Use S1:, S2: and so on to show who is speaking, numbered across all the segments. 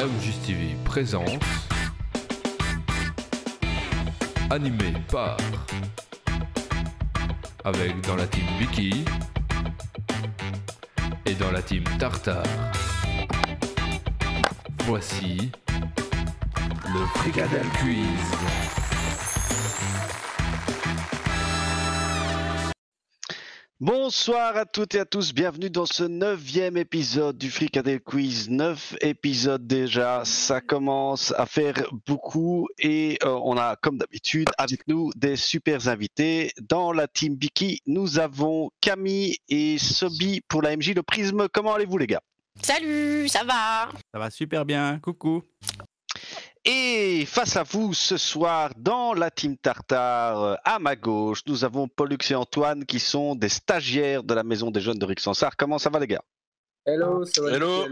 S1: MJ's TV présente, animé par, avec dans la team Vicky et dans la team Tartare. Voici le Fricadelle Quiz.
S2: Bonsoir à toutes et à tous, bienvenue dans ce 9e épisode du Fricadelle Quiz. 9 épisodes déjà, ça commence à faire beaucoup et on a comme d'habitude avec nous des super invités. Dans la team Biki, nous avons Camille et Sobi pour la MJ Le Prisme. Comment allez-vous les gars?
S3: Salut, ça va?
S4: Ça va super bien, coucou.
S2: Et face à vous ce soir dans la team Tartare, à ma gauche, nous avons Pollux et Antoine qui sont des stagiaires de la maison des jeunes de Rixensart. Comment ça va les gars?
S5: Hello, ça va?
S6: Hello.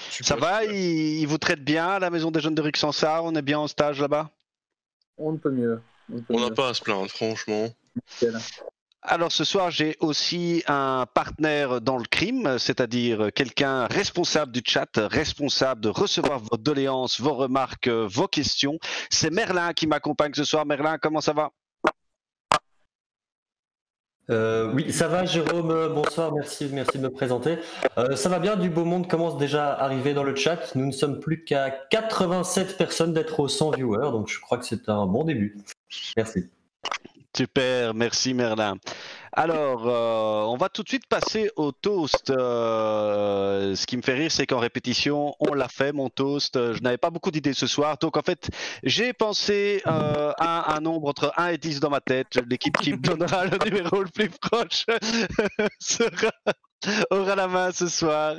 S2: Ça va, ils vous traitent bien à la maison des jeunes de Rixensart? On est bien en stage là-bas?
S5: On ne peut mieux.
S6: On n'a pas à se plaindre, franchement.
S5: Nickel.
S2: Alors ce soir, j'ai aussi un partenaire dans le crime, c'est-à-dire quelqu'un responsable du chat, responsable de recevoir vos doléances, vos remarques, vos questions. C'est Merlin qui m'accompagne ce soir. Merlin, comment ça va?
S7: Oui, ça va Jérôme, bonsoir, merci de me présenter. Ça va bien, du beau monde commence déjà à arriver dans le chat. Nous ne sommes plus qu'à 87 personnes d'être aux 100 viewers, donc je crois que c'est un bon début. Merci.
S2: Super, merci Merlin. Alors, on va tout de suite passer au toast. Ce qui me fait rire, c'est qu'en répétition, on l'a fait, mon toast. Je n'avais pas beaucoup d'idées ce soir. Donc, en fait, j'ai pensé à un nombre entre 1 et 10 dans ma tête. L'équipe qui me donnera le numéro le plus proche aura la main ce soir.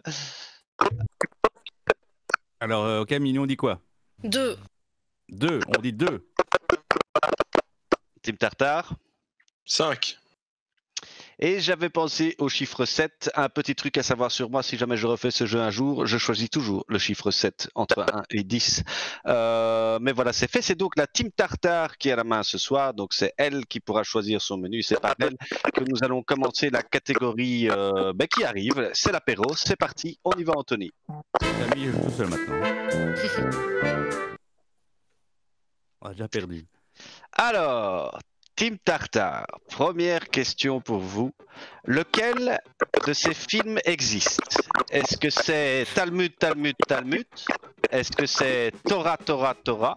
S4: Alors, Camille, on dit quoi?
S3: 2.
S4: 2, on dit 2.
S2: Team Tartare.
S6: 5.
S2: Et j'avais pensé au chiffre 7, un petit truc à savoir sur moi, si jamais je refais ce jeu un jour, je choisis toujours le chiffre 7 entre 1 et 10. Mais voilà, c'est fait, c'est donc la Team Tartare qui a la main ce soir, donc c'est elle qui pourra choisir son menu, c'est par elle que nous allons commencer la catégorie qui arrive, c'est l'apéro, c'est parti, on y va Anthony.
S4: Camille joue tout seul maintenant. On a déjà perdu.
S2: Alors, Team Tartare, première question pour vous. Lequel de ces films existe? Est-ce que c'est Talmud, Talmud, Talmud? Est-ce que c'est Torah, Torah, Torah?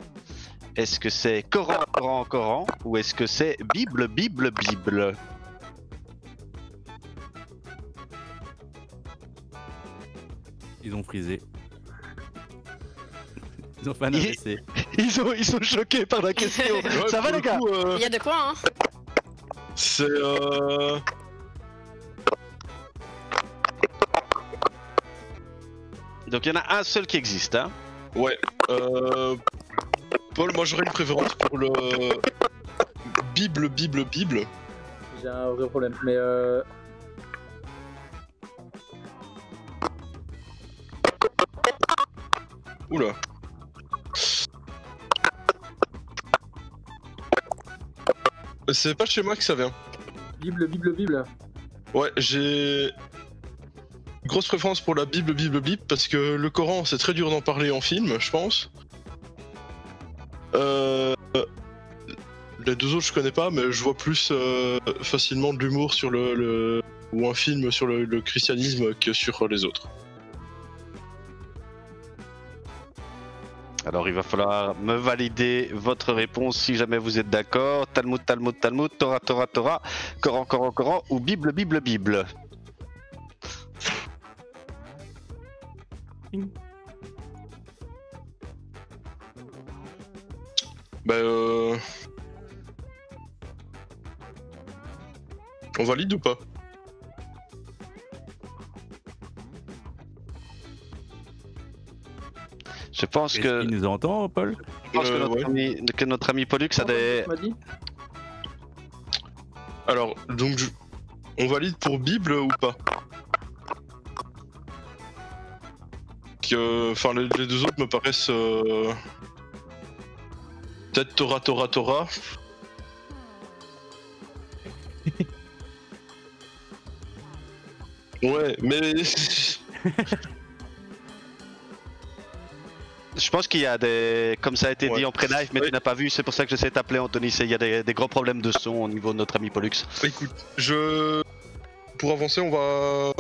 S2: Est-ce que c'est Coran, Coran, Coran? Ou est-ce que c'est Bible, Bible, Bible?
S4: Ils ont frisé. Ils ont fait un AVC.
S2: Ils sont choqués par la question.
S6: Ouais,
S2: Ça va les gars?
S3: Il y a de quoi, hein?
S6: C'est
S2: Donc il y en a un seul qui existe, hein?
S6: ouais. Paul, moi j'aurais une préférence pour le Bible, Bible, Bible.
S5: J'ai un vrai problème, mais
S6: Oula. C'est pas chez moi que ça vient.
S5: Bible.
S6: Ouais, j'ai une grosse préférence pour la Bible, Bible, Bible, parce que le Coran, c'est très dur d'en parler en film, je pense. Les deux autres, je connais pas, mais je vois plus facilement de l'humour sur ou un film sur le christianisme que sur les autres.
S2: Alors il va falloir me valider votre réponse si jamais vous êtes d'accord. Talmud, Talmud, Talmud, Torah, Torah, Torah, Coran, Coran, Coran ou Bible, Bible, Bible.
S6: Bah on valide ou pas?
S2: Je pense
S4: Est-ce
S2: que,
S4: qu'il nous entend, Paul?
S6: Ouais.
S2: que notre ami Pollux a des...
S5: tu m'as dit?
S6: Alors, donc, on valide pour Bible ou pas? Enfin, les deux autres me paraissent... Peut-être Torah, Torah, Torah. Ouais, mais...
S2: Je pense qu'il y a des. Comme ça a été dit en pré-live, mais tu n'as pas vu, c'est pour ça que j'essaie de t'appeler Anthony. Il y a des gros problèmes de son au niveau de notre ami Pollux.
S6: Écoute, pour avancer, on va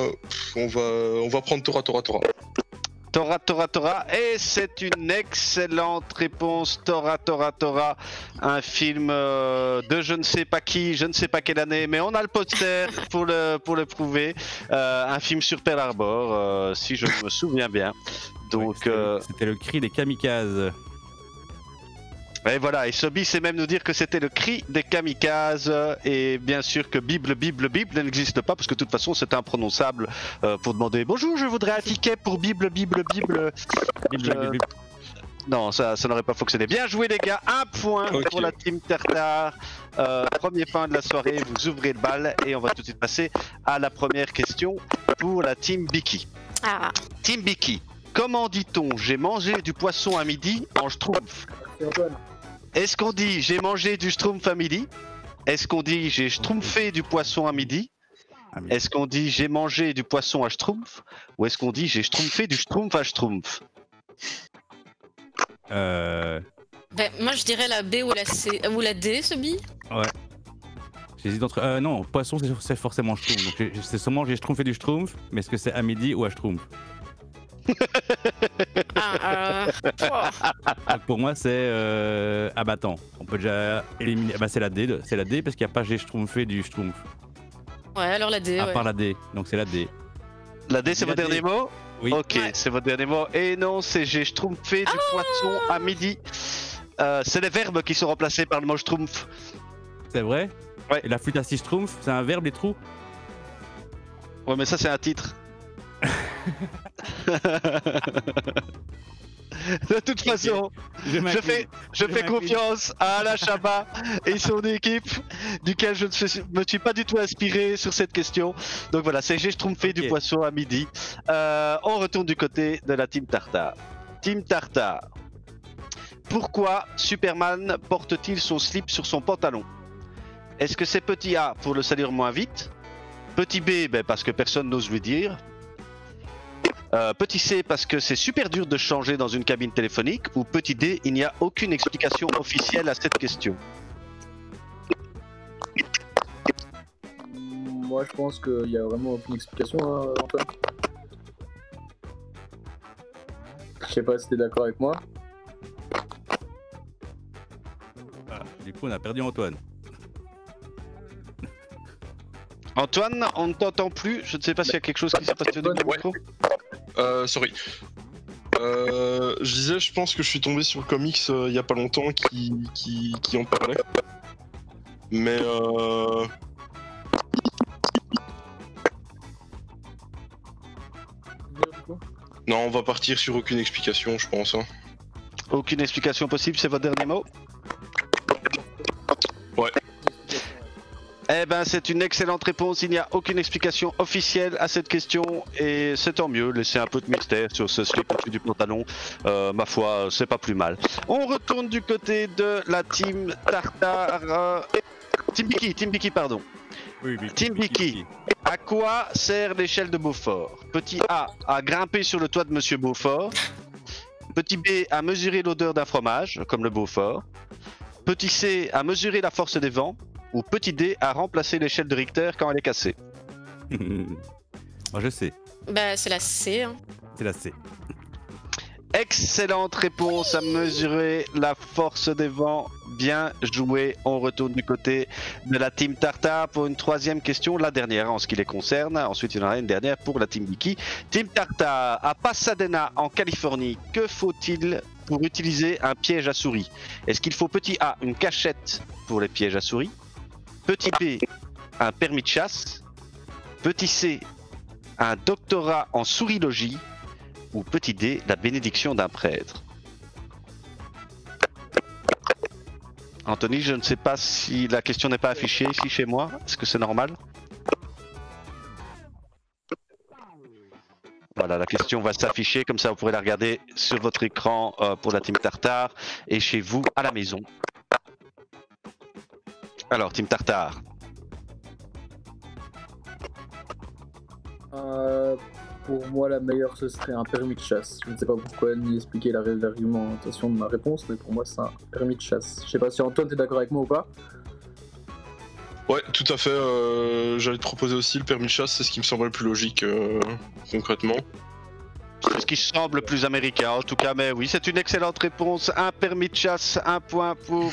S6: prendre Tora.
S2: Tora, et c'est une excellente réponse. Tora, un film de je ne sais pas qui, je ne sais pas quelle année, mais on a le poster pour le prouver. Un film sur Pearl Harbor, si je me souviens bien. Donc,
S4: c'était le cri des kamikazes.
S2: Et voilà, et Sobi sait même nous dire que c'était le cri des kamikazes, et bien sûr que Bible n'existe pas, parce que de toute façon c'est imprononçable pour demander bonjour, je voudrais un ticket pour Bible. Non, ça n'aurait pas fonctionné. Bien joué les gars, un point pour la team Tartare. Premier point de la soirée, vous ouvrez le bal, et on va tout de suite passer à la première question pour la team Biki.
S3: Ah.
S2: Team Biki, comment dit-on j'ai mangé du poisson à midi en schtroumpf?
S5: C'est Antoine.
S2: Est-ce qu'on dit j'ai mangé du schtroumpf à midi? Est-ce qu'on dit j'ai schtroumpfé du poisson à midi? Est-ce qu'on dit j'ai mangé du poisson à schtroumpf? Ou est-ce qu'on dit j'ai schtroumpfé du schtroumpf à schtroumpf?
S3: Ben, moi je dirais la B ou la C ou la D, Sobi.
S4: Ouais. J'hésite entre. Non, poisson c'est forcément schtroumpf. Donc c'est sûrement j'ai schtroumpfé du schtroumpf, mais est-ce que c'est à midi ou à schtroumpf? Pour moi c'est abattant. On peut déjà éliminer. Bah c'est la D, parce qu'il n'y a pas j'ai schtroumpfé du schtroumpf.
S3: Ouais, alors la D.
S4: À part la D, donc c'est la D.
S2: La D c'est votre dernier mot?
S4: Oui.
S2: Ok, c'est votre dernier mot. Et non, c'est j'ai schtroumpfé du poisson à midi. C'est les verbes qui sont remplacés par le mot schtroumpf.
S4: C'est vrai?
S2: Ouais.
S4: Et la flûte à six schtroumpfs, c'est un verbe les trous?
S2: Ouais, mais ça c'est un titre. De toute façon, je fais confiance à Alain Chabat et son équipe, duquel je ne me suis pas du tout inspiré sur cette question. Donc voilà, c'est j'ai schtroumpfé du poisson à midi. On retourne du côté de la team Tartare. Team Tartare. Pourquoi Superman porte-t-il son slip sur son pantalon? Est-ce que c'est petit A pour le salir moins vite? Petit B, ben parce que personne n'ose lui dire. Petit C, parce que c'est super dur de changer dans une cabine téléphonique. Ou petit D, il n'y a aucune explication officielle à cette question.
S5: Moi je pense qu'il n'y a vraiment aucune explication, hein, Antoine. Je sais pas si t'es d'accord avec moi.
S4: Ah, du coup on a perdu Antoine.
S2: Antoine, on ne t'entend plus. Je ne sais pas s'il y a quelque chose qui s'est passé de mon micro.
S6: Sorry. Je disais, je pense que je suis tombé sur le comics il y a pas longtemps qui en parlait. Mais non, on va partir sur aucune explication, je pense. Hein.
S2: Aucune explication possible, c'est votre dernier mot?
S6: Ouais.
S2: Eh ben, c'est une excellente réponse. Il n'y a aucune explication officielle à cette question et c'est tant mieux. Laissez un peu de mystère sur ce slip au-dessus du pantalon. Ma foi, c'est pas plus mal. On retourne du côté de la team Tartare. Team Biki, pardon.
S4: Oui,
S2: Team Biki. À quoi sert l'échelle de Beaufort? Petit A, à grimper sur le toit de Monsieur Beaufort. Petit B, à mesurer l'odeur d'un fromage, comme le Beaufort. Petit C, à mesurer la force des vents. Ou petit D, à remplacer l'échelle de Richter quand elle est cassée.
S4: Moi je sais.
S3: Bah c'est la C. Hein.
S4: C'est la C.
S2: Excellente réponse, à mesurer la force des vents. Bien joué. On retourne du côté de la team Tartare pour une troisième question, la dernière en ce qui les concerne. Ensuite, il y en aura une dernière pour la team Biki. Team Tartare, à Pasadena, en Californie, que faut-il pour utiliser un piège à souris? Est-ce qu'il faut petit A, une cachette pour les pièges à souris? Petit B, un permis de chasse. Petit C, un doctorat en sourilogie. Ou petit D, la bénédiction d'un prêtre. Anthony, je ne sais pas si la question n'est pas affichée ici chez moi. Est-ce que c'est normal? Voilà, la question va s'afficher, comme ça vous pourrez la regarder sur votre écran pour la team Tartare et chez vous à la maison. Alors, team Tartare.
S5: Pour moi, la meilleure, ce serait un permis de chasse. Je ne sais pas pourquoi ni expliquer l'argumentation de ma réponse, mais pour moi, c'est un permis de chasse. Je sais pas si Antoine, t'es d'accord avec moi ou pas?
S6: Ouais, tout à fait. J'allais te proposer aussi le permis de chasse, c'est ce qui me semble le plus logique concrètement.
S2: C'est ce qui semble le plus américain en tout cas, mais oui, c'est une excellente réponse. Un permis de chasse, un point pour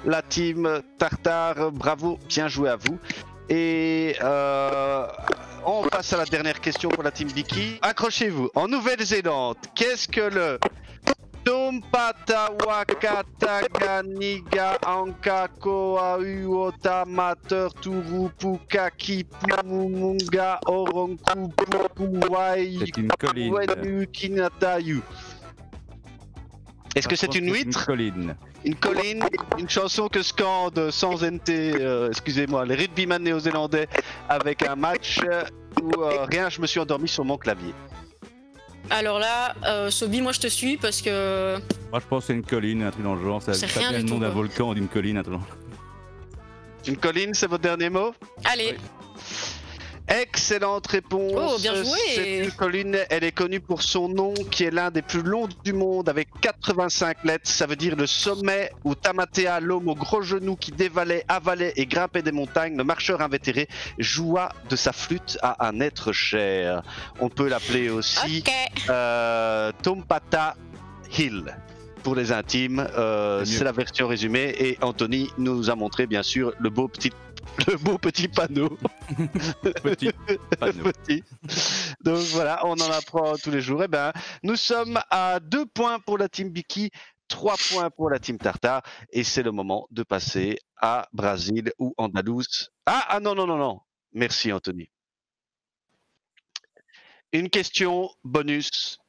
S2: la team Tartare. Bravo, bien joué à vous. Et on passe à la dernière question pour la team Vicky. Accrochez-vous. En Nouvelle-Zélande, qu'est-ce que le Tompata Wakataganiga Anka Koauota Mater Turupuka Kipumunga Oronku Pupuwai
S4: C'est une colline.
S2: Kinatayu. Est-ce que c'est une huître?
S4: Une colline.
S2: Une colline, une chanson que scande sans NT, excusez-moi, les rugbyman néo-zélandais avec un match où rien, je me suis endormi sur mon clavier.
S3: Alors là, Sobi, moi je te suis parce que.
S4: Moi, je pense que c'est une colline, un truc dans le genre. Ça
S3: C'est
S4: ça
S3: rien
S4: vient
S3: du
S4: le nom
S3: tout,
S4: d'un
S3: quoi.
S4: volcan ou d'une colline, un truc dans le genre.
S2: Une colline, c'est votre dernier mot?
S3: Allez,
S2: Excellente réponse.
S3: Oh, bien joué.
S2: C'est une colline, elle est connue pour son nom qui est l'un des plus longs du monde avec 85 lettres. Ça veut dire le sommet où Tamatea, l'homme aux gros genoux qui dévalait, avalait et grimpait des montagnes, le marcheur invétéré, joua de sa flûte à un être cher. On peut l'appeler aussi
S3: ok.
S2: Tompata Hill. Pour les intimes, c'est la version résumée et Anthony nous a montré bien sûr le beau petit panneau.
S4: Petit panneau.
S2: Petit. Donc voilà, on en apprend tous les jours. Eh ben, nous sommes à 2 points pour la team Biki, 3 points pour la team Tartare et c'est le moment de passer à Brésil ou Andalouse. Ah non. Merci Anthony. Une question bonus.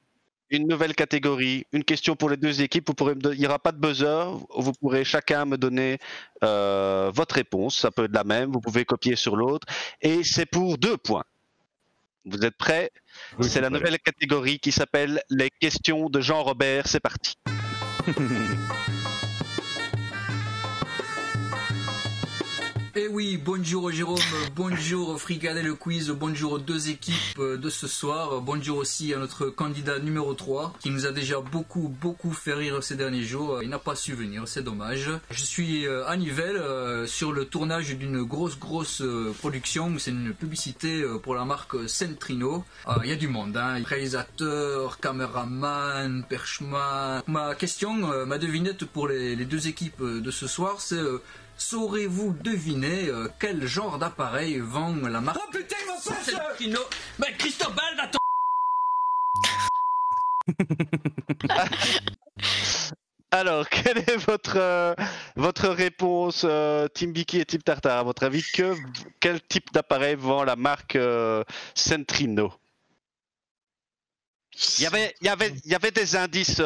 S2: Une nouvelle catégorie, une question pour les deux équipes. Il n'y aura pas de buzzer. Vous pourrez chacun me donner votre réponse. Ça peut être la même. Vous pouvez copier sur l'autre. Et c'est pour 2 points. Vous êtes prêts?
S4: Oui,
S2: C'est la nouvelle catégorie qui s'appelle les questions de Jean-Robert. C'est parti.
S8: Eh oui, bonjour Jérôme, bonjour Fricadelle le quiz, bonjour aux deux équipes de ce soir, bonjour aussi à notre candidat numéro 3 qui nous a déjà beaucoup fait rire ces derniers jours. Il n'a pas su venir, c'est dommage. Je suis à Nivelles sur le tournage d'une grosse production, c'est une publicité pour la marque Centrino. Il y a du monde, hein, réalisateur, caméraman, perchman. Ma question, ma devinette pour les deux équipes de ce soir, c'est... saurez-vous deviner quel genre d'appareil vend la marque? Oh putain, mon Centrino. Mais Cristobal, attends.
S2: Alors, quelle est votre réponse, Team Biki et Team Tartare? À votre avis, quel type d'appareil vend la marque Centrino? Il y avait des indices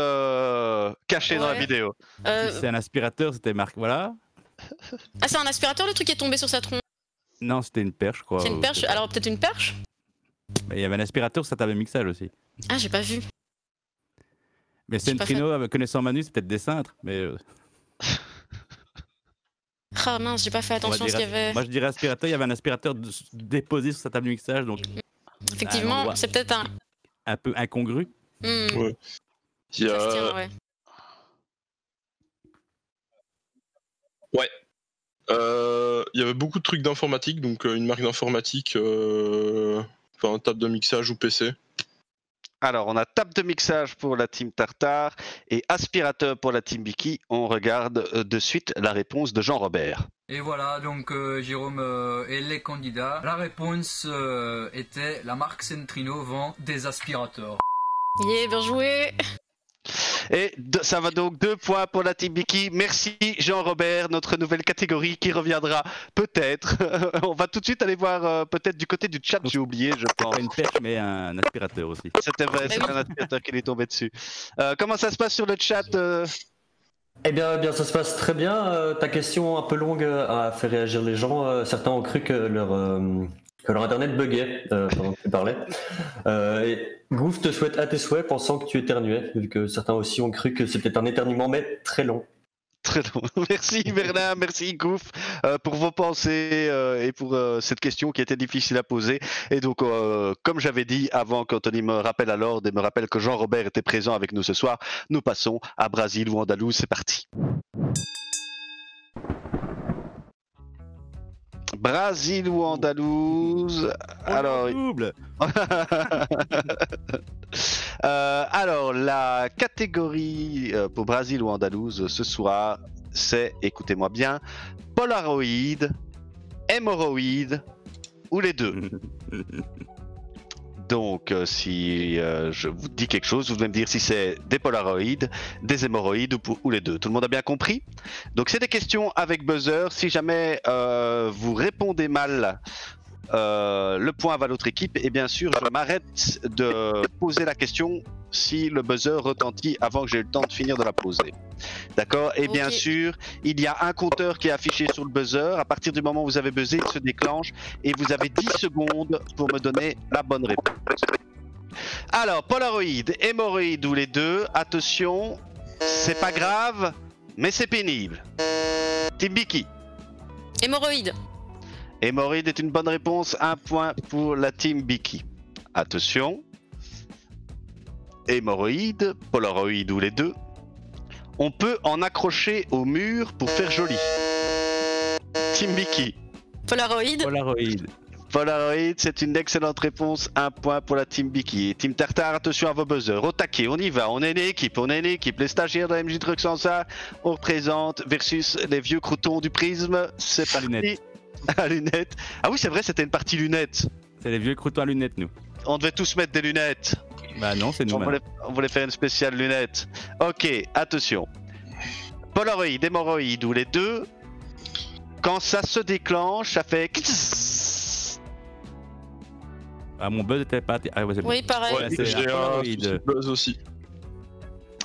S2: cachés dans la
S3: Ouais.
S2: vidéo.
S4: Si c'est un aspirateur, c'était marqué. Voilà.
S3: Ah, c'est un aspirateur le truc qui est tombé sur sa tronche?
S4: Non, c'était une perche, je crois.
S3: C'est une perche? Alors peut-être une perche?
S4: Mais il y avait un aspirateur, ça t'avait mixage aussi.
S3: Ah, j'ai pas vu.
S4: Mais
S3: J'ai pas
S4: Centrino, connaissant Manu, c'est peut-être des cintres. Mais
S3: Ah mince, j'ai pas fait
S4: on va
S3: attention à ce
S4: dire
S3: qu'il y avait.
S4: Moi, je dirais aspirateur. Il y avait un aspirateur déposé sur sa table de mixage, donc
S3: Effectivement,
S4: endroit.
S3: c'est peut-être un.
S4: un peu incongru.
S6: Ouais. Il y
S3: Ça se
S6: a...
S3: tient, ouais.
S6: Ouais. Il y avait beaucoup de trucs d'informatique, donc une marque d'informatique, enfin table de mixage ou PC.
S2: Alors, on a table de mixage pour la team Tartare et aspirateur pour la team Biki. On regarde de suite la réponse de Jean-Robert.
S8: Et voilà, donc Jérôme et les candidats. La réponse était la marque Centrino vend des aspirateurs.
S3: Yeah, bien joué.
S2: Et ça va donc 2 points pour la team Biki. Merci Jean-Robert, notre nouvelle catégorie qui reviendra peut-être. On va tout de suite aller voir peut-être du côté du chat, j'ai oublié, je pense.
S4: Pas une perche, mais un aspirateur aussi.
S2: C'était vrai, c'est un aspirateur qui est tombé dessus. Comment ça se passe sur le chat
S7: Eh bien, ça se passe très bien. Ta question un peu longue a fait réagir les gens. Certains ont cru que leur internet buguait pendant que tu parlais. Et Goof te souhaite à tes souhaits, pensant que tu éternuais, vu que certains aussi ont cru que c'était un éternuement, mais très long.
S2: Très long. Merci Bernard, merci Gouf pour vos pensées et pour cette question qui était difficile à poser. Et donc, comme j'avais dit avant qu'Anthony me rappelle à l'ordre et me rappelle que Jean-Robert était présent avec nous ce soir, nous passons à Brésil ou Andalouse. C'est parti. Brésil ou Andalouse. Alors,
S4: double.
S2: Alors, la catégorie pour Brésil ou Andalouse ce soir, c'est, écoutez-moi bien, Polaroid, hémorroïde ou les deux. Donc, si je vous dis quelque chose, vous devez me dire si c'est des polaroïdes, des hémorroïdes ou les deux. Tout le monde a bien compris? Donc, c'est des questions avec buzzer. Si jamais vous répondez mal, le point va à l'autre équipe. Et bien sûr, je m'arrête de poser la question si le buzzer retentit avant que j'ai eu le temps de finir de la poser. D'accord? Et bien sûr, il y a un compteur qui est affiché sur le buzzer. À partir du moment où vous avez buzzé, il se déclenche et vous avez 10 secondes pour me donner la bonne réponse. Alors, polaroïde, hémorroïde ou les deux, attention, c'est pas grave, mais c'est pénible. Team Biki.
S3: Hémorroïde.
S2: Hémorroïde est une bonne réponse, 1 point pour la Team Biki. Attention. Hémorroïde, polaroïde ou les deux. On peut en accrocher au mur pour faire joli. Team Biki.
S3: Polaroïde.
S4: Polaroid.
S2: Polaroid, c'est une excellente réponse, 1 point pour la Team Biki. Et Team Tartare, attention à vos buzzers. Au taquet, on y va, on est une équipe, Les stagiaires de la MJ Truck Sansa, on représente versus les vieux croutons du prisme. C'est parti.
S4: Lunettes.
S2: À lunettes. Ah oui, c'est vrai, c'était une partie lunettes.
S4: C'est les vieux croutons à lunettes, nous.
S2: On devait tous mettre des lunettes.
S4: Bah non, c'est nous.
S2: On voulait faire une spéciale lunettes. Ok, attention. Polaroid, hémorroïde ou les deux. Quand ça se déclenche, ça fait...
S4: Ah, mon buzz était pas... Ah, ouais, c'est bon.
S3: Oui, pareil.
S4: Ouais, c'est
S6: J'ai
S4: un
S6: un
S4: Polaroid.
S6: souci de buzz aussi.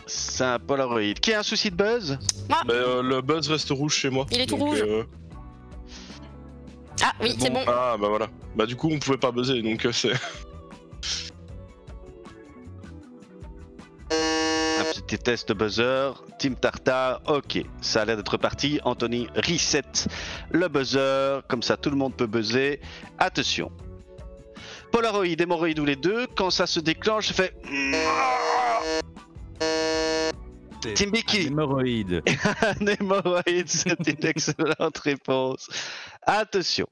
S2: C'est un Polaroid. Qui a un souci de buzz?
S6: Le buzz reste rouge chez moi.
S3: Il est tout
S6: donc,
S3: rouge. Ah oui, c'est bon.
S6: Ah bah voilà. Bah du coup on pouvait pas buzzer donc c'est...
S2: Un petit test de buzzer. Team Tartare, ok. Ça a l'air d'être parti. Anthony, reset le buzzer. Comme ça tout le monde peut buzzer. Attention. Polaroid, hémorroïde ou les deux. Quand ça se déclenche, ça fait... Team Biki.
S4: Hémorroïde.
S2: Un hémorroïde, c'est une excellente réponse. Attention.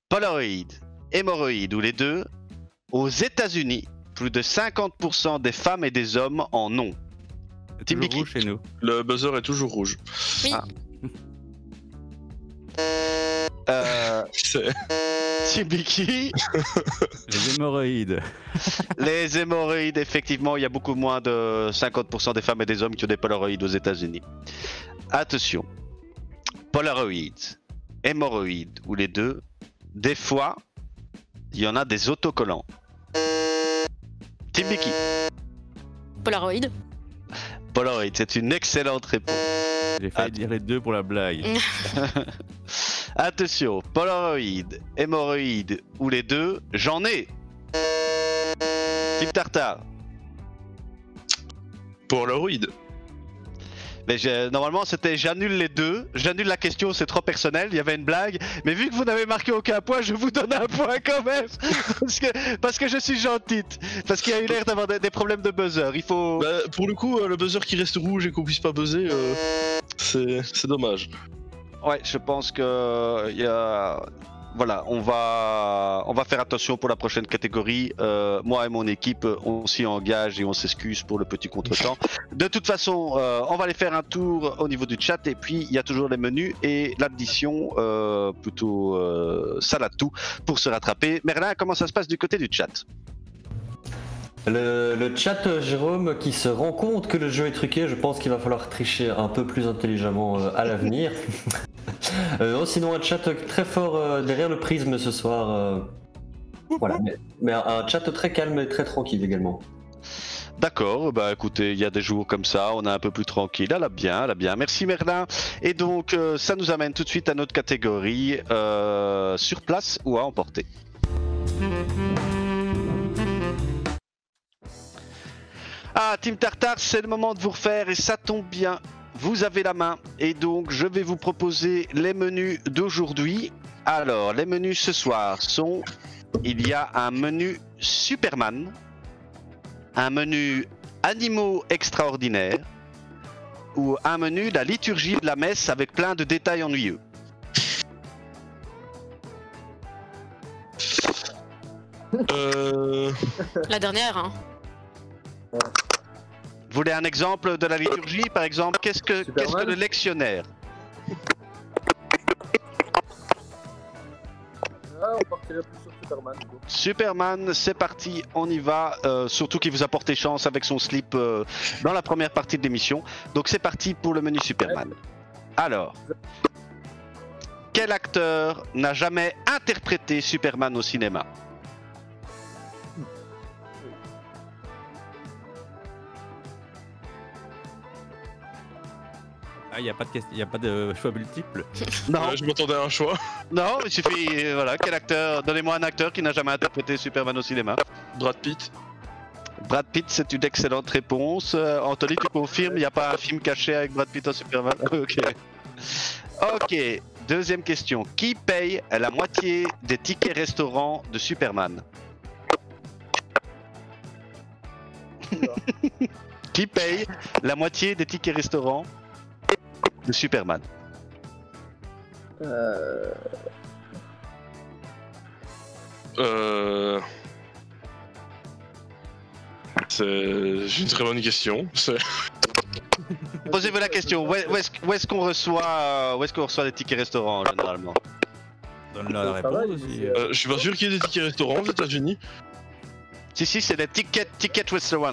S2: Polaroid, hémorroïde ou les deux. Aux États-Unis, plus de 50% des femmes et des hommes en ont.
S4: C'est
S2: Team
S4: toujours
S2: Biki.
S4: rouge chez nous.
S6: Le buzzer est toujours rouge.
S3: Oui.
S6: C'est...
S2: Team Biki.
S4: Les hémorroïdes.
S2: Les hémorroïdes, effectivement, il y a beaucoup moins de 50% des femmes et des hommes qui ont des polaroïdes aux États-Unis. Attention. Polaroid, hémorroïde ou les deux. Des fois, il y en a des autocollants. Team Biki.
S3: Polaroid.
S2: Polaroid, c'est une excellente réponse.
S4: J'ai failli dire les deux pour la blague.
S2: Attention, Polaroid, hémorroïde ou les deux, j'en ai. Team Tartare.
S6: Polaroid.
S2: Mais normalement c'était j'annule les deux, j'annule la question, c'est trop personnel, il y avait une blague, mais vu que vous n'avez marqué aucun point, je vous donne un point quand même, parce que je suis gentille, parce qu'il y a eu l'air d'avoir des problèmes de buzzer, il faut...
S6: Bah, pour le coup, le buzzer qui reste rouge et qu'on puisse pas buzzer, c'est dommage.
S2: Ouais, je pense que il y a... Voilà, on va faire attention pour la prochaine catégorie. Moi et mon équipe, on s'y engage et on s'excuse pour le petit contretemps. De toute façon, on va aller faire un tour au niveau du chat et puis il y a toujours les menus et l'addition plutôt salade tout pour se rattraper. Merlin, comment ça se passe du côté du chat?
S7: Le chat, Jérôme, qui se rend compte que le jeu est truqué, je pense qu'il va falloir tricher un peu plus intelligemment à l'avenir. Sinon, un chat très fort derrière le prisme ce soir. Voilà, mais un chat très calme et très tranquille également.
S2: D'accord, bah écoutez, il y a des jours comme ça, on est un peu plus tranquille, elle a bien. Merci Merlin. Et donc, ça nous amène tout de suite à notre catégorie sur place ou à emporter. Ah, Team Tartare, c'est le moment de vous refaire et ça tombe bien. vous avez la main et donc je vais vous proposer les menus d'aujourd'hui. Alors, les menus ce soir sont... Il y a un menu Superman, un menu Animaux extraordinaires ou un menu La liturgie de la messe avec plein de détails ennuyeux.
S3: La dernière, hein.
S2: Vous voulez un exemple de la liturgie, par exemple? Qu'est-ce que le lectionnaire?
S5: Ah, on partirait plus sur Superman. Du coup.
S2: Superman, c'est parti, on y va. Surtout qu'il vous a porté chance avec son slip dans la première partie de l'émission. Donc c'est parti pour le menu Superman. Alors, quel acteur n'a jamais interprété Superman au cinéma?
S4: Ah, y a pas de choix multiple.
S2: Non,
S6: Je m'attendais à un choix.
S2: non, il suffit. Voilà, quel acteur? Donnez-moi un acteur qui n'a jamais interprété Superman au cinéma.
S6: Brad Pitt.
S2: Brad Pitt, c'est une excellente réponse. Anthony, tu confirmes, il n'y a pas un film caché avec Brad Pitt en Superman? Ok. Ok, deuxième question. Qui paye la moitié des tickets restaurants de Superman? Qui paye la moitié des tickets restaurants de Superman?
S6: C'est une très bonne question.
S2: Posez-vous la question. Où est-ce qu'on reçoit, les tickets restaurants généralement?
S4: Donne-la la
S5: Ça
S4: réponse
S5: va,
S4: aussi.
S6: Je suis pas sûr qu'il y ait des tickets restaurants aux États-Unis.
S2: Si, c'est des ticket restaurants.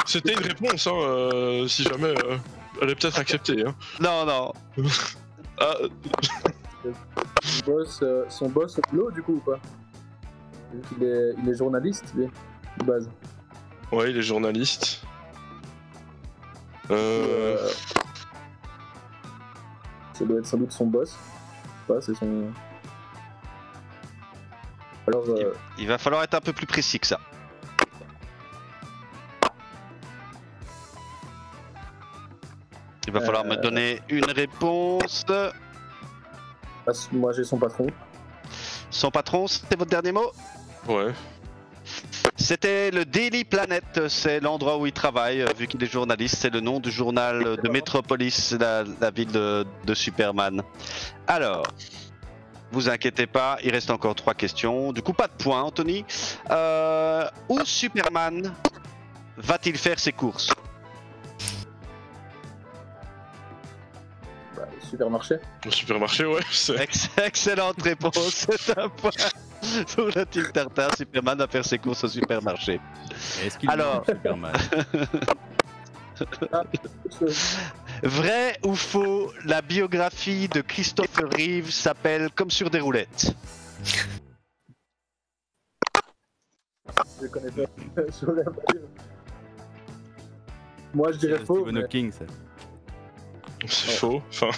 S6: C'était une réponse, hein, si jamais elle est peut-être acceptée. Hein.
S2: Non.
S6: Ah,
S5: Son boss au boulot, du coup, ou pas? Vu qu'il il est journaliste, lui, de base.
S6: ouais, il est journaliste.
S5: Ça doit être sans doute son boss. Je sais pas, c'est son. Alors,
S2: Il va falloir être un peu plus précis que ça. Il va falloir me donner une réponse.
S5: moi j'ai son patron.
S2: Son patron, c'était votre dernier mot?
S6: Ouais.
S2: C'était le Daily Planet, c'est l'endroit où il travaille, vu qu'il est journaliste, c'est le nom du journal de Metropolis, la ville de Superman. Alors, vous inquiétez pas, il reste encore 3 questions, du coup pas de points Anthony. Où Superman va-t-il faire ses courses?
S5: Supermarché.
S6: Au supermarché, ouais.
S2: Excellente réponse, c'est un point pour la team Tartare. Superman va faire ses courses au supermarché.
S4: Est-ce qu'il
S2: Alors-
S4: est Superman?
S2: Vrai ou faux, la biographie de Christopher Reeve s'appelle Comme sur des roulettes?
S5: Je connais pas. Je voulais pas dire. Moi je dirais faux.
S4: Stephen
S5: mais-
S4: Hawking, ça.
S6: C'est faux. Enfin,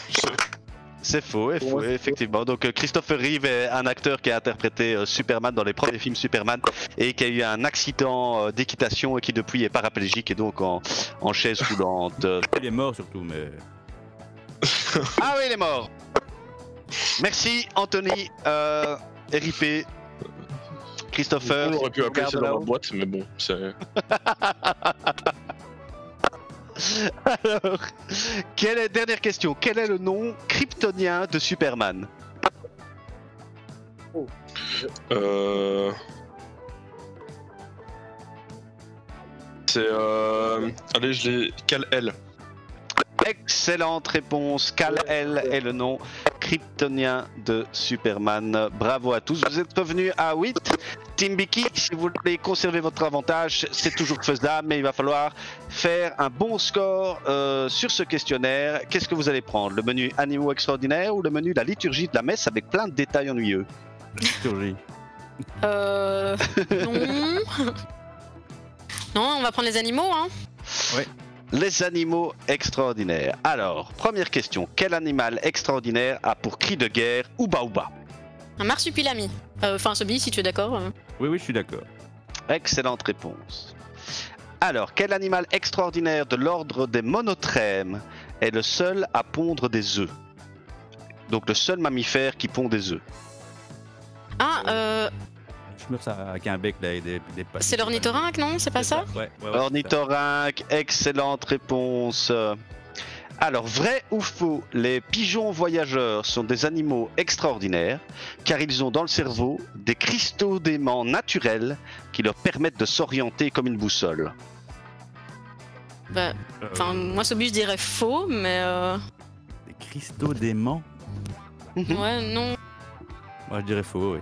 S2: C'est faux,
S5: Pour moi, c'est
S2: effectivement. Donc Christopher Reeve est un acteur qui a interprété Superman dans les premiers films Superman et qui a eu un accident d'équitation et qui depuis est paraplégique et donc en chaise roulante.
S4: Il est mort surtout, mais.
S2: Ah oui, il est mort. Merci Anthony, RIP. Christopher.
S6: on aurait pu appeler ça dans la
S2: Garde-la.
S6: boîte, mais bon, c'est.
S2: Alors, dernière question. Quel est le nom kryptonien de Superman?
S6: C'est allez, je l'ai. Kal-El.
S2: Excellente réponse. Kal-El est le nom kryptonien de Superman. Bravo à tous. Vous êtes revenus à 8. Team Biki, si vous voulez conserver votre avantage, c'est toujours faisable, mais il va falloir faire un bon score sur ce questionnaire. Qu'est-ce que vous allez prendre? Le menu Animaux extraordinaires ou le menu La liturgie de la messe avec plein de détails ennuyeux?
S4: Liturgie.
S3: Non. Non, on va prendre les animaux, hein.
S2: Les animaux extraordinaires. Alors, première question. Quel animal extraordinaire a pour cri de guerre Ouba Ouba?
S3: Un marsupilami. Enfin, Sobi, si tu es d'accord.
S4: Oui, je suis d'accord.
S2: Excellente réponse. Alors, quel animal extraordinaire de l'ordre des monotrèmes est le seul à pondre des œufs? Donc le seul mammifère qui pond des œufs.
S4: Je meurs ça avec un bec là et des pattes.
S3: c'est l'ornithorynque, non? C'est pas ça?
S4: Ouais.
S2: Ornithorynque, excellente réponse. Alors, vrai ou faux, les pigeons voyageurs sont des animaux extraordinaires car ils ont dans le cerveau des cristaux d'aimants naturels qui leur permettent de s'orienter comme une boussole.
S3: Bah, enfin, moi, ce but, je dirais faux, mais
S4: Des cristaux d'aimants.
S3: ouais, non.
S4: Moi je dirais faux, oui.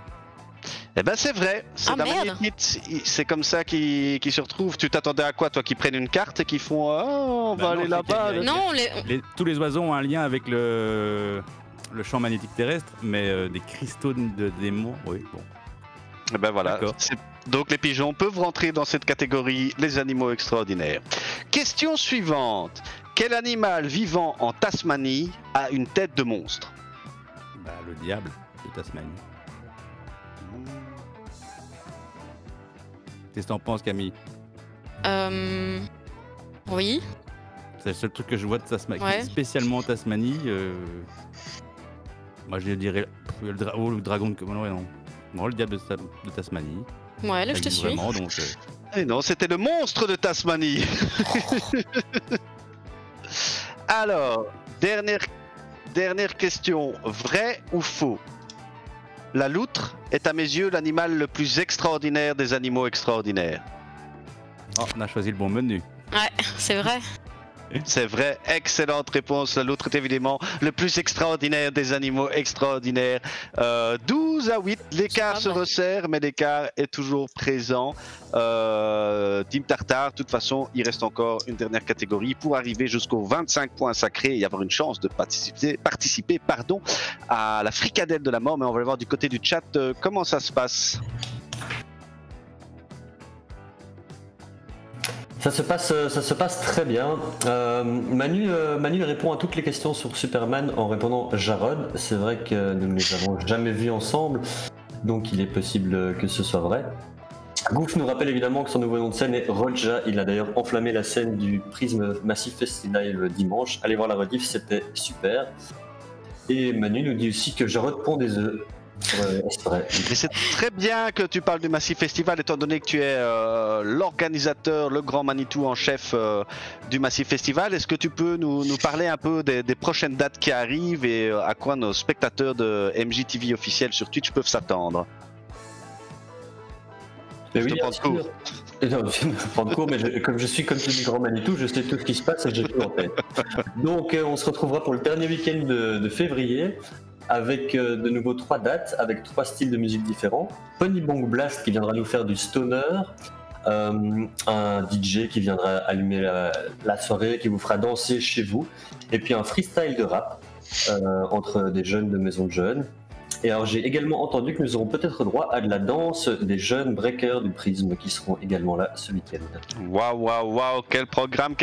S2: Eh ben c'est vrai, c'est
S3: Ah,
S2: la
S3: merde.
S2: magnétite, c'est comme ça qu'ils se retrouvent. Tu t'attendais à quoi toi, qu'ils prennent une carte et qu'ils font on
S4: Bah
S2: va
S4: non,
S2: aller
S4: c'est
S2: là-bas.
S4: qu'il y a-
S3: Non,
S4: Tous les oiseaux ont un lien avec le champ magnétique terrestre, mais des cristaux de démons, oui, bon.
S2: Eh ben voilà.
S4: D'accord.
S2: Donc les pigeons peuvent rentrer dans cette catégorie, les animaux extraordinaires. Question suivante. Quel animal vivant en Tasmanie a une tête de monstre?
S4: Bah, le diable de Tasmanie. Qu'est-ce que t'en penses, Camille?
S3: Oui.
S4: C'est le seul truc que je vois de Tasmanie,
S3: Ouais.
S4: spécialement en Tasmanie. Moi, je dirais le dragon de... Non, non, le diable de Tasmanie.
S3: Ouais, là, je
S4: Ça
S3: te
S4: existe
S3: suis.
S4: Vraiment, donc,
S2: Eh non, c'était le monstre de Tasmanie. Alors, dernière question. Vrai ou faux? La loutre est à mes yeux l'animal le plus extraordinaire des animaux extraordinaires.
S4: Oh, on a choisi le bon menu.
S3: Ouais, c'est vrai.
S2: C'est vrai, excellente réponse. La loutre est évidemment le plus extraordinaire des animaux extraordinaires. 12 à 8, l'écart
S3: C'est
S2: se
S3: pas mal.
S2: resserre, mais l'écart est toujours présent. Team Tartare, de toute façon, il reste encore une dernière catégorie pour arriver jusqu'aux 25 points sacrés et avoir une chance de participer à la fricadelle de la mort. Mais on va le voir du côté du chat comment ça se passe.
S7: Ça se passe très bien. Manu répond à toutes les questions sur Superman en répondant Jarod. C'est vrai que nous ne les avons jamais vus ensemble, donc il est possible que ce soit vrai. Goof nous rappelle évidemment que son nouveau nom de scène est Roja. Il a d'ailleurs enflammé la scène du Prism Massive Festival le dimanche. Allez voir la rediff, c'était super. Et Manu nous dit aussi que Jarod pond des œufs. C'est vrai.
S2: Mais c'est très bien que tu parles du Massive Festival, étant donné que tu es l'organisateur, le grand Manitou en chef du Massive Festival. Est-ce que tu peux nous parler un peu des prochaines dates qui arrivent et à quoi nos spectateurs de MJTV officiel sur Twitch peuvent s'attendre?
S7: Mais
S2: Je
S7: oui,
S2: te prends de
S7: bien
S2: court.
S7: sûr. Non, je vais me prendre court, mais comme je suis comme tous les grands Manitou, je sais tout ce qui se passe et j'ai tout en tête. Donc on se retrouvera pour le dernier week-end de février avec de nouveau 3 dates, avec 3 styles de musique différents. Pony Bong Blast qui viendra nous faire du stoner, un DJ qui viendra allumer la soirée, qui vous fera danser chez vous, et puis un freestyle de rap entre des jeunes de maison de jeunes. Et alors j'ai également entendu que nous aurons peut-être droit à de la danse des jeunes breakers du Prisme qui seront également là ce week-end.
S2: Waouh, quel programme.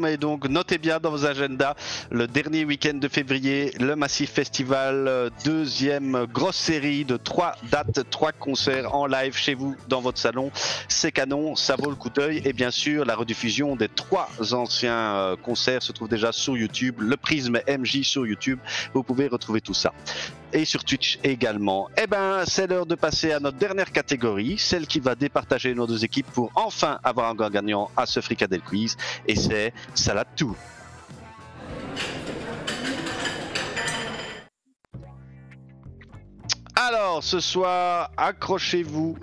S2: Et donc notez bien dans vos agendas le dernier week-end de février, le Massive Festival, deuxième grosse série de 3 dates, 3 concerts en live chez vous dans votre salon. C'est canon, ça vaut le coup d'œil. Et bien sûr, la rediffusion des 3 anciens concerts se trouve déjà sur YouTube, le Prisme MJ sur YouTube. Vous pouvez retrouver tout ça. Et sur Twitch également. Eh ben, c'est l'heure de passer à notre dernière catégorie, celle qui va départager nos 2 équipes pour enfin avoir un grand gagnant à ce Fricadelle Quiz, et c'est Salade Tout. Alors, ce soir, accrochez-vous.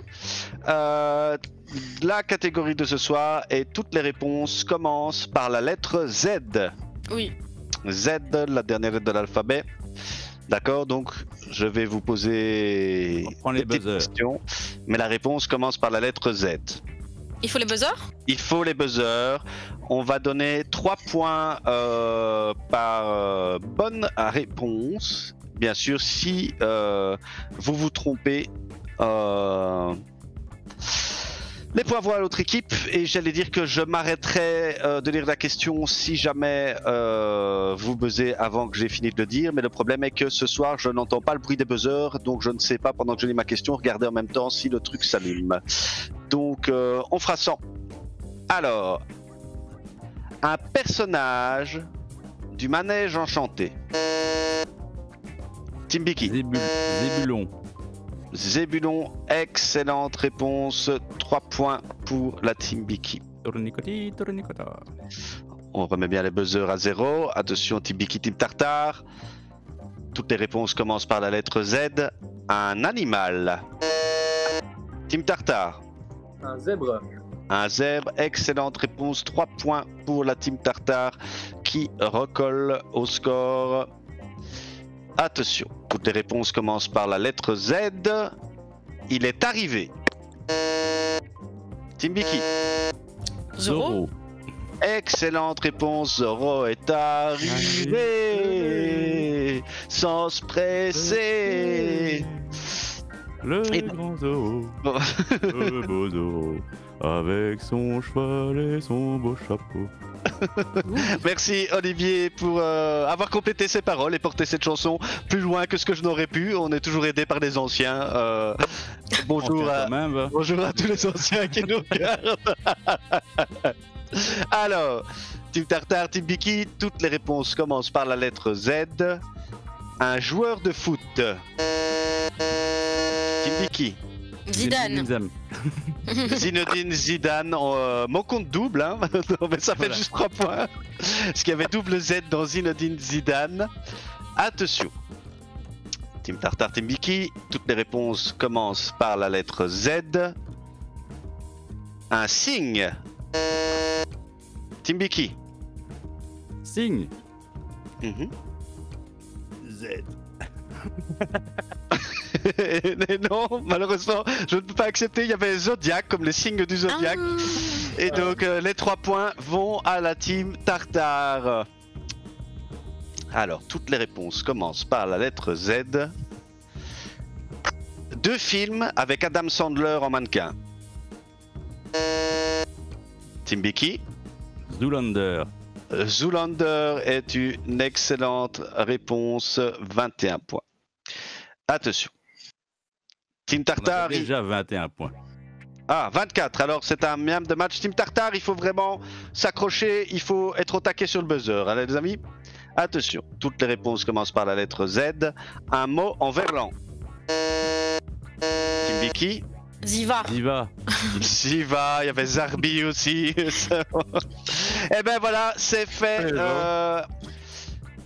S2: La catégorie de ce soir et toutes les réponses commencent par la lettre Z.
S3: Oui.
S2: Z, la dernière lettre de l'alphabet. D'accord, donc je vais vous poser
S4: On prend les
S2: des petites
S4: buzzers.
S2: questions, mais la réponse commence par la lettre Z.
S3: Il faut les buzzers?
S2: Il faut les buzzers. On va donner 3 points par bonne réponse. Bien sûr, si vous vous trompez, les points vont à l'autre équipe. Et j'allais dire que je m'arrêterai de lire la question si jamais vous buzzez avant que j'ai fini de le dire. Mais le problème est que ce soir, je n'entends pas le bruit des buzzers. Donc je ne sais pas, pendant que je lis ma question, regarder en même temps si le truc s'allume. Donc on fera 100. Alors, un personnage du manège enchanté. Timbiki.
S4: Zébulon.
S2: Zébulon, excellente réponse. 3 points pour la Timbiki.
S4: Tournicoti, tournicota.
S2: On remet bien les buzzers à 0. Attention, Timbiki, Team Tartare. Toutes les réponses commencent par la lettre Z. Un animal. Team Tartare.
S5: Un zèbre.
S2: Un zèbre, excellente réponse. 3 points pour la Team Tartare qui recolle au score. Attention, toutes les réponses commencent par la lettre Z. Il est arrivé. Timbiki.
S3: Zoro.
S2: Excellente réponse. Zoro est arrivé. Sans se presser.
S4: Le
S2: Et-
S4: grand Zoro.
S2: Bon.
S4: Le beau Zoro. Avec son cheval et son beau chapeau.
S2: Merci Olivier pour avoir complété ses paroles et porté cette chanson plus loin que ce que je n'aurais pu. On est toujours aidé par les anciens. Bonjour à...
S4: Quand même, va.
S2: Bonjour à tous les anciens qui nous regardent. Alors, Team Tartare, Team Biki, toutes les réponses commencent par la lettre Z. Un joueur de foot. Team Biki.
S3: Zidane.
S4: Zidane.
S2: Zinedine Zidane, mon compte double, hein. Non, mais ça fait
S4: Voilà.
S2: juste 3 points. Parce qu'il y avait double Z dans Zinedine Zidane. Attention. Team Tartare, Team Biki, toutes les réponses commencent par la lettre Z. Un signe. Team Biki.
S4: Signe.
S2: Mhm.
S4: Z.
S2: Mais non, malheureusement, je ne peux pas accepter. Il y avait Zodiac comme les signes du Zodiac. Et donc, les 3 points vont à la team Tartare. Alors, toutes les réponses commencent par la lettre Z. 2 films avec Adam Sandler en mannequin. Team Biki.
S4: Zoolander.
S2: Zoolander est une excellente réponse. 21 points. Attention. Team
S4: On a
S2: Tartare.
S4: déjà 21 points.
S2: Ah, 24. Alors, c'est un miam de match. Team Tartare, il faut vraiment s'accrocher. Il faut être au taquet sur le buzzer. Allez, les amis. Attention. Toutes les réponses commencent par la lettre Z. Un mot en verlan. Team Biki.
S3: Ziva.
S4: Diva.
S2: Ziva. Il y avait Zarbi aussi. Et ben voilà, c'est fait.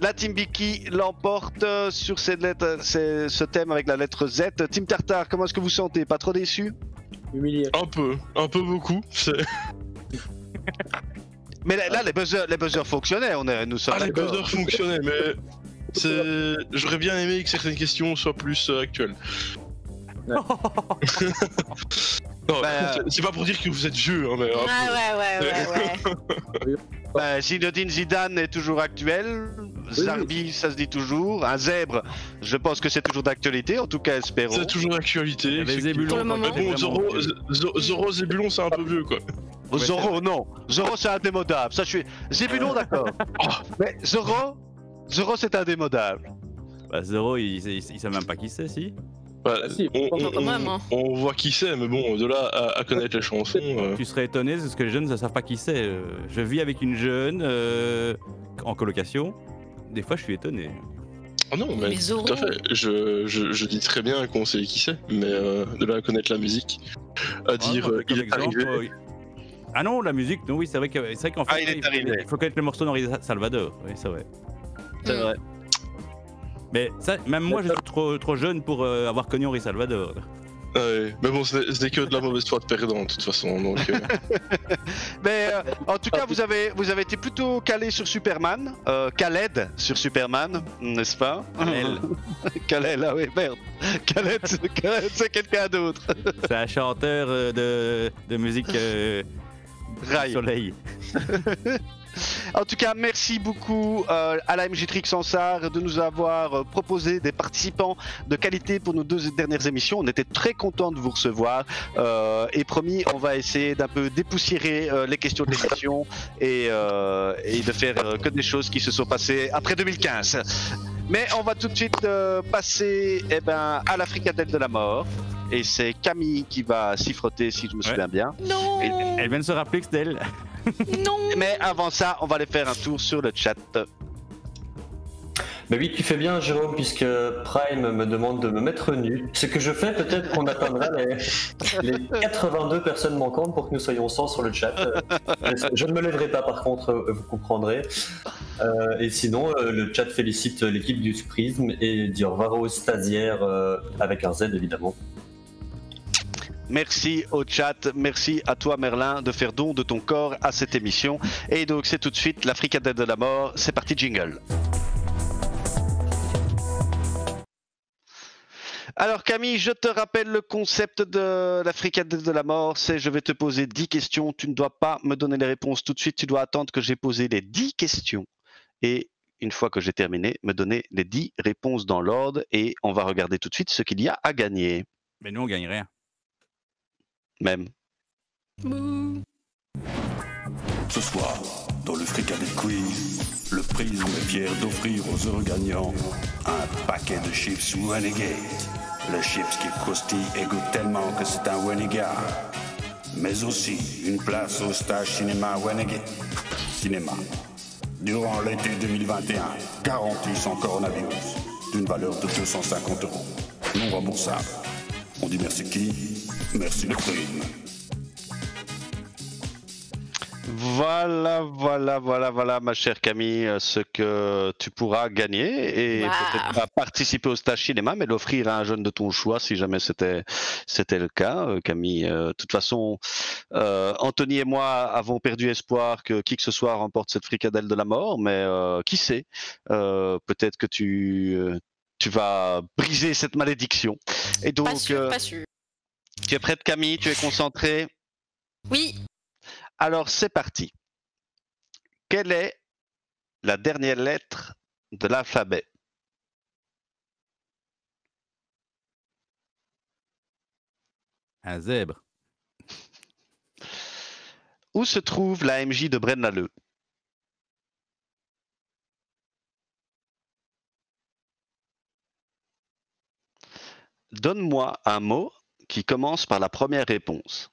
S2: La Team Biki l'emporte sur cette lettre, ce thème avec la lettre Z. Team Tartare, comment est-ce que vous sentez? Pas trop déçu?
S5: Humilié.
S6: Un peu beaucoup.
S2: Mais là, les buzzers fonctionnaient. Nous sommes
S6: Ah, les
S2: d'accord.
S6: buzzers fonctionnaient, mais j'aurais bien aimé que certaines questions soient plus actuelles.
S5: Ouais.
S6: Non,
S2: Bah,
S6: c'est pas pour dire que vous êtes vieux, hein, mais.
S3: Ouais.
S2: Zinedine Zidane est toujours actuel. Zarbi, ça se dit toujours. Un zèbre, je pense que c'est toujours d'actualité. En tout cas, espérons.
S6: C'est toujours d'actualité.
S4: Il y avait
S6: effectivement.
S4: Zébulon.
S3: Pour le moment.
S6: Mais bon, Zoro, Zébulon, c'est un peu vieux, quoi.
S2: Zoro, non. Zoro, c'est indémodable. Ça, je suis. Zébulon, d'accord. Mais Zoro, c'est indémodable.
S4: Bah, Zoro, il sait même pas qui c'est, si.
S6: Bah,
S5: Ah, si,
S3: quand même, hein.
S6: on voit qui c'est, mais bon, de là à connaître les chansons.
S4: Tu serais étonné parce que les jeunes ne savent pas qui c'est. Je vis avec une jeune en colocation. Des fois, je suis étonné.
S6: Ah non, mais
S3: Mais Zoro.
S6: tout à fait. Je dis très bien qu'on sait qui c'est, mais de là à connaître la musique, à dire
S4: Ah, non,
S6: il
S4: comme
S6: est
S4: exemple,
S6: arrivé.
S4: Ah non, la musique, non, oui, c'est vrai qu'en fait,
S2: Ah, il est arrivé.
S4: il faut connaître le morceau d'Henri Salvador. Oui, c'est vrai.
S2: C'est vrai.
S4: Mais ça, même moi, je suis trop jeune pour avoir connu Henri Salvador.
S6: Ah ouais. Mais bon, c'est que de la mauvaise foi de perdant, de toute façon. Donc,
S2: Mais en tout cas, vous avez été plutôt calé sur Superman. Khaled sur Superman, n'est-ce pas?
S4: Kal-El.
S2: Khaled, ah oui, merde. Khaled, c'est quelqu'un d'autre.
S4: C'est un chanteur de musique
S2: Rail.
S4: soleil.
S2: En tout cas, merci beaucoup à la MJ Sansar de nous avoir proposé des participants de qualité pour nos 2 dernières émissions. On était très contents de vous recevoir et promis, on va essayer d'un peu dépoussiérer les questions de l'émission et de faire que des choses qui se sont passées après 2015. Mais on va tout de suite passer à la fricadelle de la mort. et c'est Camille qui va s'y frotter si je me souviens bien.
S3: Non.
S4: Elle vient de se rappeler que c'était elle.
S3: Non.
S2: Mais avant ça, on va aller faire un tour sur le chat.
S7: Bah oui, tu fais bien, Jérôme, puisque Prime me demande de me mettre nu. Ce que je fais, peut-être qu'on atteindra les 82 personnes manquantes pour que nous soyons 100 sur le chat. Je ne me lèverai pas, par contre, vous comprendrez. Et sinon, le chat félicite l'équipe du Prism et dit au revoir aux stagiaires avec un Z, évidemment.
S2: Merci au chat, merci à toi Merlin de faire don de ton corps à cette émission. Et donc c'est tout de suite la fricadelle de la mort, c'est parti jingle. Alors Camille, je te rappelle le concept de la fricadelle de la mort, c'est je vais te poser 10 questions, tu ne dois pas me donner les réponses tout de suite, tu dois attendre que j'ai posé les 10 questions. Et une fois que j'ai terminé, me donner les 10 réponses dans l'ordre et on va regarder tout de suite ce qu'il y a à gagner.
S4: Mais nous, on gagne rien.
S2: Même.
S9: Ce soir, dans le Fricadelle Quiz, le Prisme est fier d'offrir aux heureux gagnants un paquet de chips Renegade. Le chips qui croustille et goûte tellement que c'est un Renegade. Mais aussi une place au stage cinéma Renegade. Cinéma. Durant l'été 2021, garantie sans coronavirus, d'une valeur de 250 €. Non remboursable. On dit merci qui? Merci le Prisme.
S2: Voilà, ma chère Camille, ce que tu pourras gagner et peut-être pas participer au stage cinéma, mais l'offrir à un jeune de ton choix si jamais c'était le cas, Camille. De toute façon, Anthony et moi avons perdu espoir que qui que ce soit remporte cette fricadelle de la mort, mais qui sait, peut-être que tu vas briser cette malédiction. Et donc,
S3: Pas sûr.
S2: tu es prête, Camille? Tu es concentrée?
S3: Oui.
S2: Alors, c'est parti. Quelle est la dernière lettre de l'alphabet?
S4: Un zèbre.
S2: Où se trouve la MJ de Braine-l'Alleud? Donne-moi un mot qui commence par la première réponse.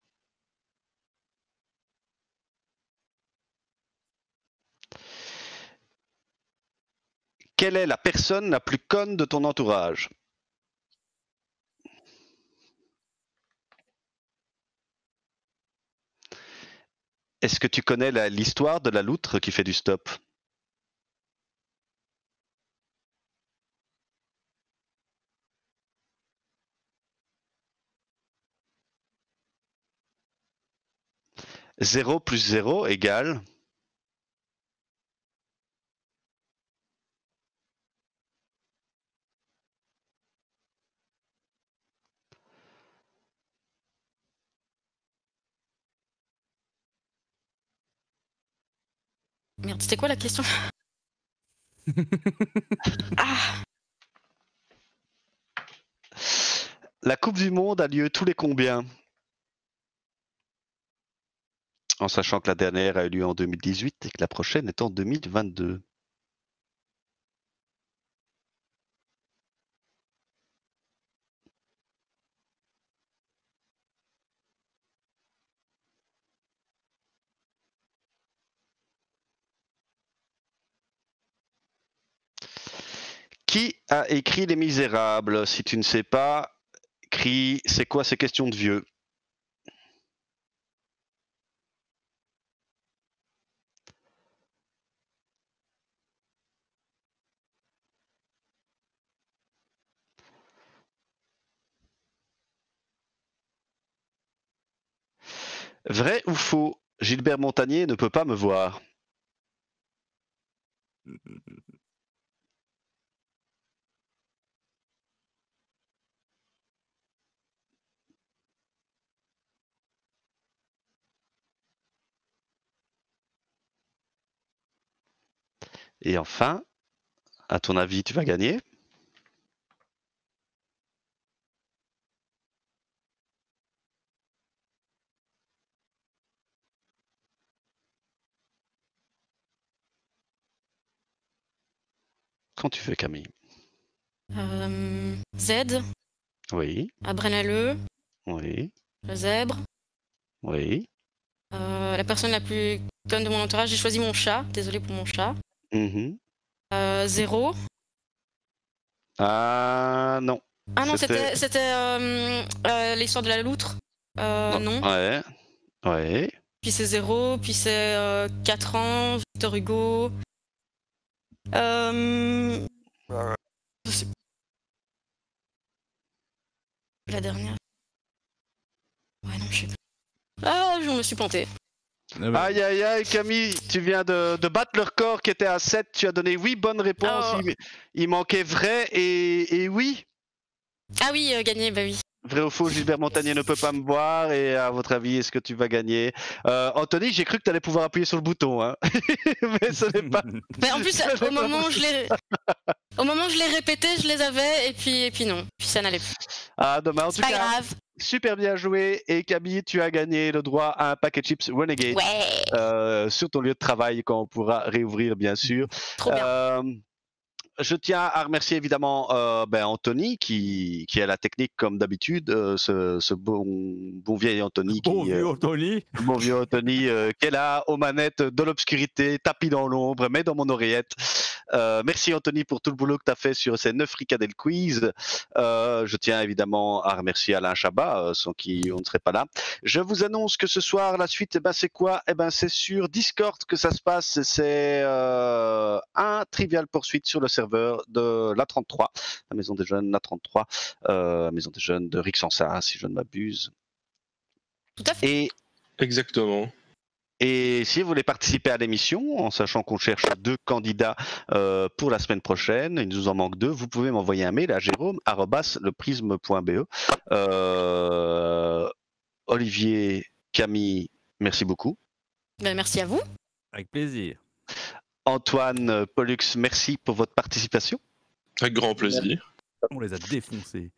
S2: Quelle est la personne la plus conne de ton entourage? Est-ce que tu connais l'histoire de la loutre qui fait du stop? Zéro plus 0 égale...
S3: Merde, c'était quoi la question? Ah.
S2: La Coupe du Monde a lieu tous les combien? En sachant que la dernière a eu lieu en 2018 et que la prochaine est en 2022. Qui a écrit Les Misérables? Si tu ne sais pas, crie, c'est quoi ces questions de vieux? Vrai ou faux? Gilbert Montagnier ne peut pas me voir. Et enfin, à ton avis, tu vas gagner? Quand tu veux, Camille.
S3: Z.
S2: Oui.
S3: Abrenaleux,
S2: Oui.
S3: le zèbre.
S2: Oui.
S3: La personne la plus conne de mon entourage, j'ai choisi mon chat. Désolé pour mon chat.
S2: Mhm.
S3: Zéro.
S2: Ah non.
S3: Ah non, c'était l'histoire de la loutre. Non.
S2: Ouais. Ouais.
S3: Puis c'est zéro, puis c'est 4 ans, Victor Hugo. Je sais- La dernière. Ouais, non, je sais plus. Ah, je me suis plantée.
S2: Aïe aïe aïe Camille, tu viens de battre le record qui était à 7, tu as donné 8 bonnes réponses,
S3: Oh.
S2: il manquait vrai et oui.
S3: Ah oui, gagné, bah oui.
S2: Vrai ou faux, Gilbert Montagnier ne peut pas me voir et à votre avis, est-ce que tu vas gagner? Anthony, j'ai cru que tu allais pouvoir appuyer sur le bouton, hein. Mais ce n'est pas...
S3: Mais en plus, au moment où je l'ai répété, je les avais et puis non, puis ça n'allait plus.
S2: Ah dommage, en
S3: C'est
S2: tout
S3: pas
S2: cas,
S3: grave.
S2: super bien joué et Camille, tu as gagné le droit à un paquet de chips Renegade
S3: Ouais.
S2: sur ton lieu de travail quand on pourra réouvrir bien sûr.
S3: Trop bien.
S2: Je tiens à remercier évidemment Anthony qui a la technique comme d'habitude, ce bon vieil Anthony
S4: Bon vieux Anthony.
S2: Bon vieux Anthony qui est là aux manettes de l'obscurité, tapis dans l'ombre, mais dans mon oreillette. Merci Anthony pour tout le boulot que tu as fait sur ces 9 fricadelles quiz. Je tiens évidemment à remercier Alain Chabat, sans qui on ne serait pas là. Je vous annonce que ce soir, la suite, c'est quoi? C'est sur Discord que ça se passe. C'est un Trivial Poursuite sur le serveur de l'A33, la maison des jeunes, l'A33, maison des jeunes de Rixensart, si je ne m'abuse.
S3: Tout à fait.
S6: Exactement.
S2: Et si vous voulez participer à l'émission, en sachant qu'on cherche 2 candidats pour la semaine prochaine, il nous en manque 2, vous pouvez m'envoyer un mail à jérôme@leprisme.be. Olivier, Camille, merci beaucoup.
S3: Ben, merci à vous.
S4: Avec plaisir.
S2: Antoine, Pollux, merci pour votre participation.
S6: Avec grand plaisir.
S4: On les a défoncés.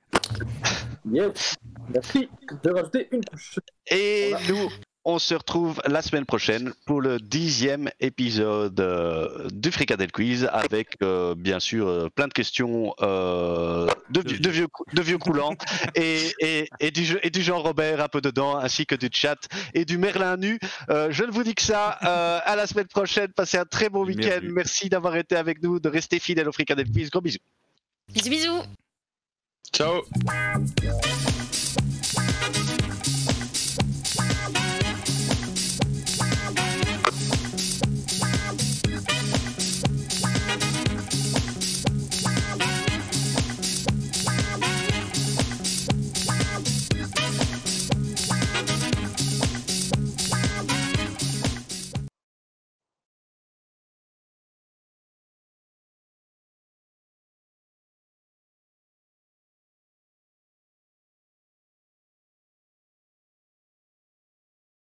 S5: Yes. Merci de rajouter une couche.
S2: Et nous, on se retrouve la semaine prochaine pour le 10e épisode du Quiz avec bien sûr plein de questions de vieux coulants et du Jean Robert un peu dedans, ainsi que du chat et du Merlin nu. Je ne vous dis que ça. À la semaine prochaine. Passez un très bon week-end. Merci d'avoir été avec nous, de rester fidèle au Fricadel Quiz. Gros bisous.
S3: Bisous bisous.
S6: Ciao.